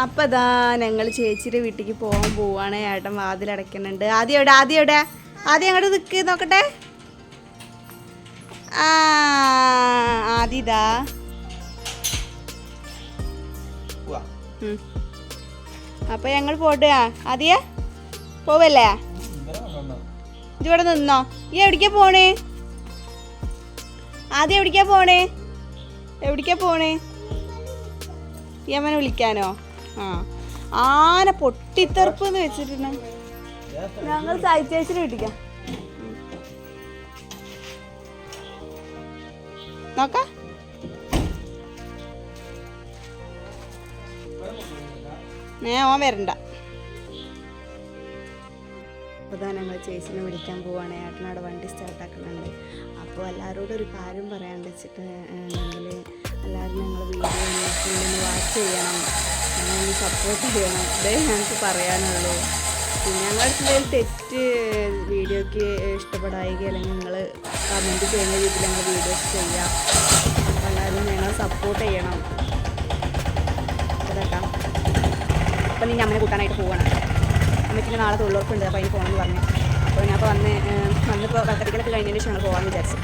അപ്പം ഇതാ ഞങ്ങൾ ചേച്ചിയുടെ വീട്ടിലേക്ക് പോകാൻ പോവാണ്. ഏട്ടൻ വാതിലടയ്ക്കുന്നുണ്ട്. ആദ്യം അങ്ങോട്ട് നിൽക്ക് നോക്കട്ടെ. ആദ്യതാ അപ്പം ഞങ്ങൾ പോട്ടെ. ആദ്യ പോവല്ലേ? ഇവിടെ നിന്നോ. ഈ എവിടേക്കാ പോണേ? ആദ്യം എവിടേക്കാ പോണേ? യമനെ വിളിക്കാനോ? ആന പൊട്ടിത്തെറുപ്പ് എന്ന് വെച്ചിട്ടുണ്ട്. ഞങ്ങൾ സായിച്ചേച്ചിനെ വിളിക്കാം. നോക്കാം. ഓൻ വരണ്ട. അപ്പോൾ ഞങ്ങൾ ചേച്ചിനെ വിളിക്കാൻ പോവാണ്. ഏട്ടനോട് വണ്ടി സ്റ്റാർട്ടാക്കുന്നുണ്ട്. അപ്പോൾ എല്ലാവരോടും ഒരു കാര്യം പറയാൻ വെച്ചിട്ട് ഉണ്ടെങ്കിൽ എല്ലാവരും ഞങ്ങൾ വീഡിയോ ഒന്ന് വാച്ച് ചെയ്യണം, ഞങ്ങളൊന്ന് സപ്പോർട്ട് ചെയ്യണം. ഇതേ ഞങ്ങൾക്ക് പറയാനുള്ളൂ. പിന്നെ ഞങ്ങളുടെ എന്തെങ്കിലും തെറ്റ് വീഡിയോയ്ക്ക് ഇഷ്ടപ്പെടായിക അല്ലെങ്കിൽ നിങ്ങൾ കമൻറ്റ് ചെയ്യുന്ന രീതിയിൽ ഞങ്ങൾ വീഡിയോസ് ചെയ്യാം. അപ്പോൾ എല്ലാവരും ഞങ്ങളെ സപ്പോർട്ട് ചെയ്യണം. കേട്ടോ. അപ്പോൾ നീ അമ്മനെ കൂട്ടാനായിട്ട് പോവാണ്. അമ്മയ്ക്ക് നാളെ തൊഴിലുറപ്പുണ്ട്. അപ്പോൾ അതിന് പോകണമെന്ന് പറഞ്ഞു. അപ്പോൾ ഞാൻ അപ്പോൾ വന്നിപ്പോൾ കത്തിക്കലൊക്കെ കഴിഞ്ഞതിന് ശേഷം ഞങ്ങൾ പോകാമെന്ന് വിചാരിച്ചു.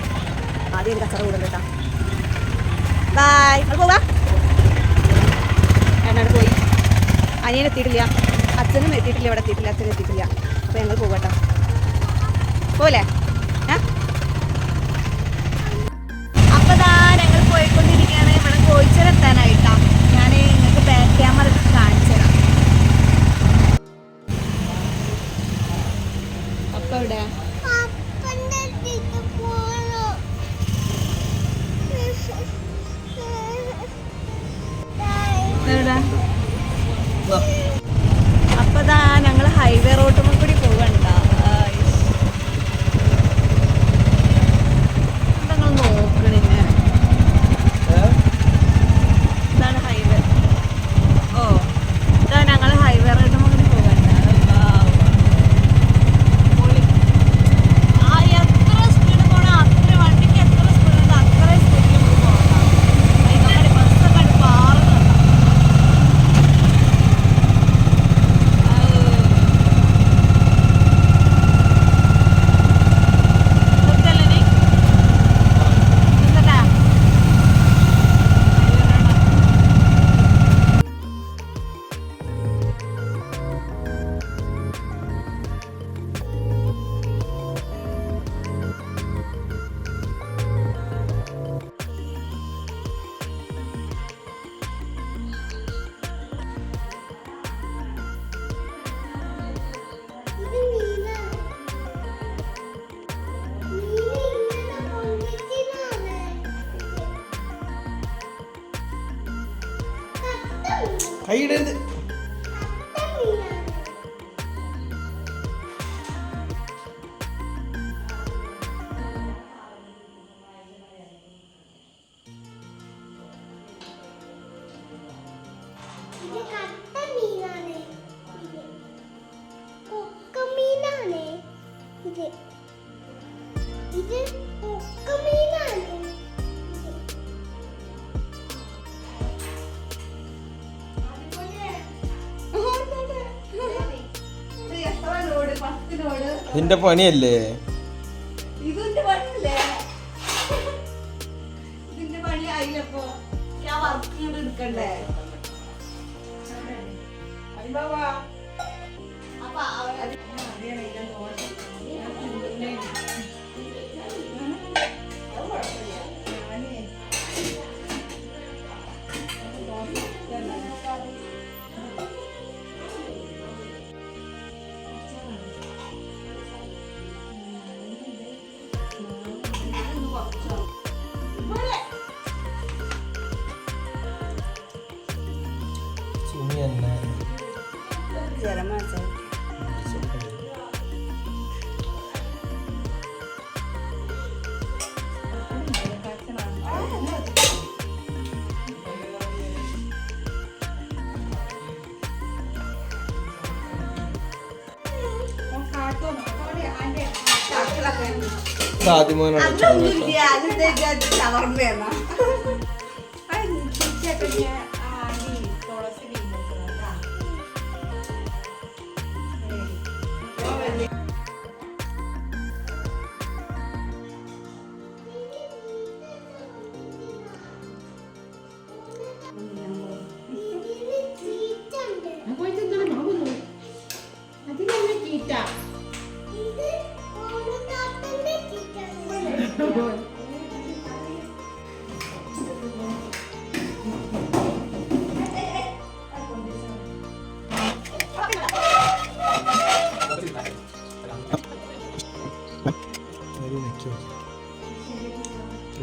ആദ്യം ഒരു കച്ചറ കൂടുന്നുണ്ട് കേട്ടോ. ബായ്. നമ്മൾ പോവാം. എന്നോട് പോയി. അനിയനെത്തിയിട്ടില്ല, അച്ഛനും എത്തിയിട്ടില്ല, ഇവിടെ എത്തിയിട്ടില്ല, അച്ഛനും എത്തിയിട്ടില്ല. അപ്പോൾ ഞങ്ങൾ പോകട്ടോ. പോലെ അപ്പോൾ ഞങ്ങൾ പോയിക്കൊണ്ടിരിക്കുകയാണ്. ഇവിടെ കോഴിച്ചോരെത്താനായിട്ടാണ്. ഞാൻ നിങ്ങൾക്ക് ബാക്ക് ക്യാമറ കാണിച്ചു തരാം. അപ്പം ഇവിടെ അപ്പോൾ ഞങ്ങൾ ഹൈവേ റോട്ടുമ്പോൾ കൂടി പോകണ്ട. നിങ്ങൾ നോക്കണില്ല. ഇതാണ് ഹൈവേ. ഇതാ ഞങ്ങൾ ഹൈവേ റോട്ടുമ്പോൾ കൂടി പോകണ്ട. എത്ര സ്പീഡ് പോകണം അത്ര വണ്ടിക്ക് എത്ര സ്പീഡ് അത്ര സ്പീഡിൽ പോകണം. ബസ്സൊക്കെ പാറുന്നുണ്ട്. കൈയിടരുത്. ഇതിന്റെ പണിയല്ലേ? ഇതിന്റെ പണിയല്ലേ? ഇതിന്റെ പണി ആയില്ലപ്പോ ഞാൻ വർക്ക് ചെയ്ത് എടുക്കണ്ടേ? അപ്പൊ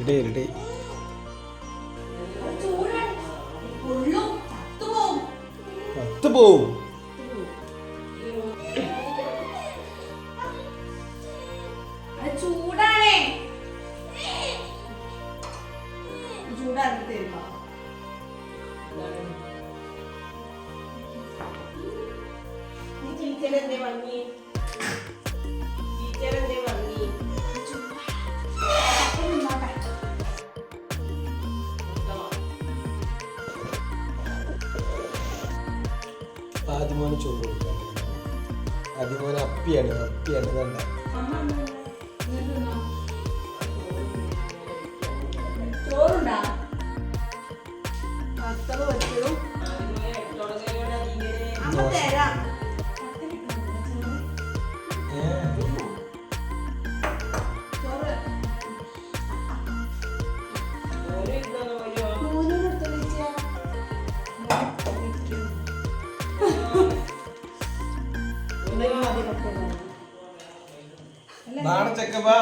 റെഡി പത്ത് പോവും. ആദ്യമോന് ചോറ് കൊടുക്കാൻ. ആദ്യമോന് അപ്പിയാണ് വേണ്ട. ചെക്കപ്പാ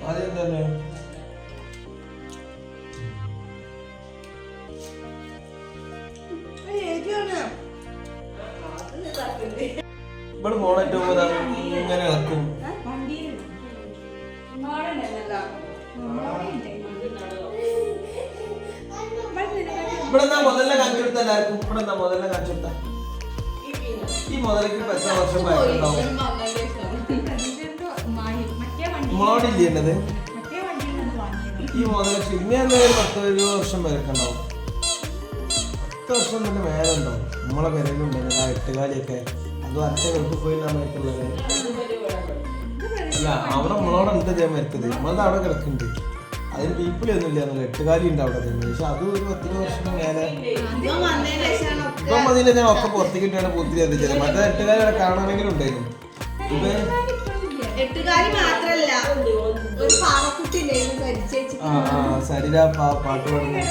ആദ്യം തന്നെ ഇവിടെ മോണേറ്റ് ഇങ്ങനെ ഇളക്കും. ഇവിടെ എന്താ മുതലിനെ കാണിച്ചു കൊടുത്ത എല്ലാവർക്കും? ഇവിടെ എന്താ മുതലിനെ കാണിച്ചു കൊടുത്ത? ഈ മുതലേക്ക് ഇപ്പൊ എത്ര വർഷം പഴക്കമുണ്ടാവും? മോടില്ലേ എന്നത് ഈ മുതല പിന്നെ എന്തായാലും 10-20 വർഷം പഴക്കമുണ്ടാവും. 10 വർഷം തന്നെ മേലെ ഉണ്ടാവും. നമ്മളെ വിരലുണ്ടായിരുന്നു ആ എട്ടുകാലിയൊക്കെ. അതും അച്ഛൻ പോയി നമ്മൾക്കുള്ളത് അല്ല. അവിടെ നമ്മളോടെ ഉണ്ട് ഇതേ മരത്തത്. നമ്മളത് അവിടെ കിടക്കുന്നുണ്ട്. അതിന് പീപ്പിളൊന്നും ഇല്ല എന്നല്ല. എട്ടുകാലി ഉണ്ട് അവിടെ തന്നെ. പക്ഷെ അത് ഒരു 10 വർഷം മേലെ ഇപ്പം അതിൽ ഞാൻ ഒക്കെ പുറത്തേക്ക് ഇട്ടാണ് പൂത്തിരി എത്തിച്ചത്. മറ്റേ എട്ടുകാലി അവിടെ കാണാനെങ്കിലും ഉണ്ടായിരുന്നു. ഇത് സരിത പാട്ട് പാടുന്നു.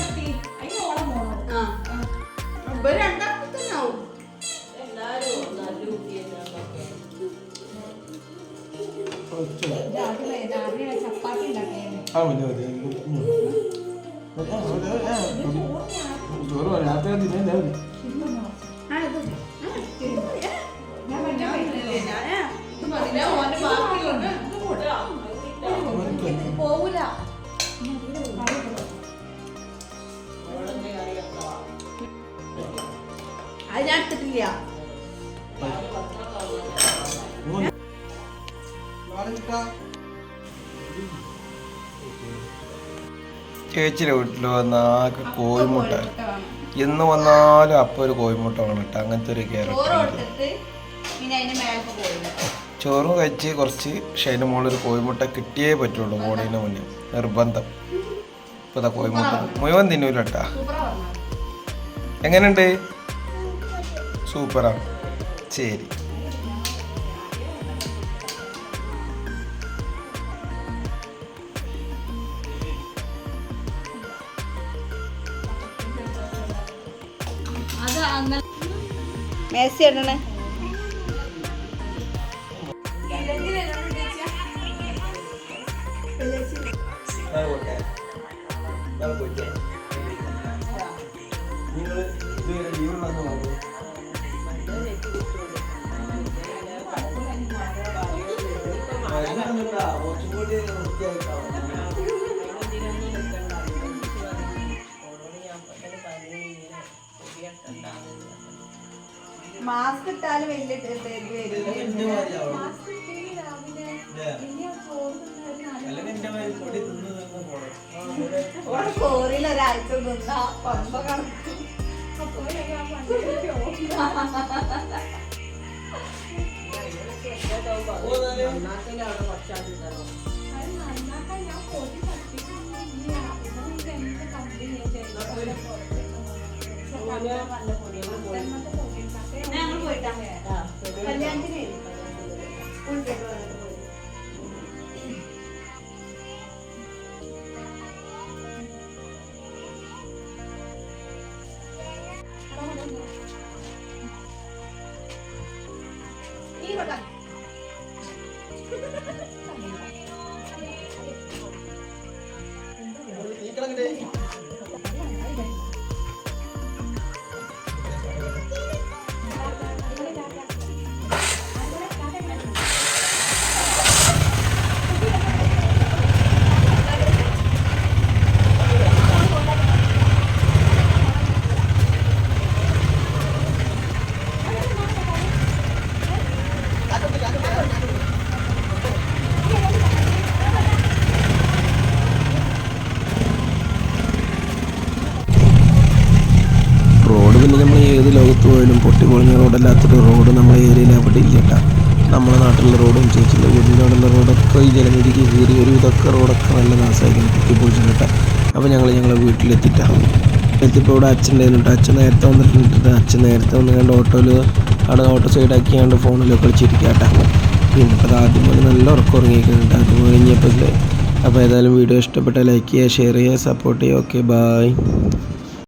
ചോറ് രാത്രി തിന്നല്ലേ പോവൂല. അത് ഞാൻ എടുത്തിട്ടില്ല. ചേച്ചിയുടെ വീട്ടിൽ വന്ന ആകെ കോഴിമുട്ട. എന്ന് വന്നാലും അപ്പം ഒരു കോഴിമുട്ട വേണം കേട്ടോ. അങ്ങനത്തെ ഒരു ക്യാരക്ടർ. ചോറും കഴിച്ച് കുറച്ച് ഷൈൻ്റെ മുകളിൽ ഒരു കോഴിമുട്ട കിട്ടിയേ പറ്റുള്ളൂ ബോഡീന് മുന്നേ. നിർബന്ധം. ഇപ്പം കോഴിമുട്ട മുഴുവൻ തിന്നൂല കേട്ടാ. എങ്ങനെയുണ്ട്? സൂപ്പറാണ്. ശരി. മേസി ഇടണേ. നിങ്ങൾ ഇതുവരെ ലീവുള്ളതെന്ന് പറഞ്ഞു. കുറച്ചും കൂടി വൃത്തിയായിട്ടാവും. മാസ്ക് ഇട്ടാലും വലിയ ചോറിൽ ഒരാഴ്ച നിന്നാ പമ്പ കണക്കും. ഞങ്ങൾ പോയിട്ടാ കല്യാണത്തിന് റോഡ് പിന്നെ നമ്മൾ ഏത് ലോകത്ത് പോയാലും പൊട്ടിപ്പൊളിഞ്ഞ റോഡല്ലാത്തൊരു റോഡ് നമ്മുടെ ഏരിയയിൽ അവിടെ ഇല്ല കേട്ടോ. നമ്മുടെ നാട്ടിലുള്ള റോഡും ചേച്ചിൻ്റെ വീടിൻ്റെ അവിടെയുള്ള റോഡൊക്കെ ഈ ജലനിധിക്ക് കയറി ഒരു ഇതൊക്കെ റോഡൊക്കെ നല്ല നാശമായിരിക്കും പൊട്ടിപ്പൊളിച്ചിട്ട് കേട്ടോ. അപ്പോൾ ഞങ്ങളെ വീട്ടിലെത്തിയിട്ടാണ്. എത്തിയപ്പോൾ ഇവിടെ അച്ഛൻ ഉണ്ടായിരുന്നു കേട്ടോ. അച്ഛൻ നേരത്തെ വന്നിട്ടുണ്ട്. അച്ഛൻ നേരത്തെ വന്ന് കണ്ട് ഓട്ടോയിൽ അവിടെ ഓട്ടോ സൈഡാക്കിയാണ്ട് ഫോണിലൊക്കെ കളിച്ചിരിക്കുക കേട്ടോ. പിന്നെ ഇപ്പോൾ അത് ആദ്യം പോലെ നല്ല ഉറക്കം ഉറങ്ങിയിരിക്കുന്നുണ്ട്. അതും കഴിഞ്ഞപ്പോൾ അപ്പോൾ ഏതായാലും വീഡിയോ ഇഷ്ടപ്പെട്ടാൽ ലൈക്ക് ചെയ്യുക, ഷെയർ ചെയ്യുക, സപ്പോർട്ട് ചെയ്യുക. Okay, bye.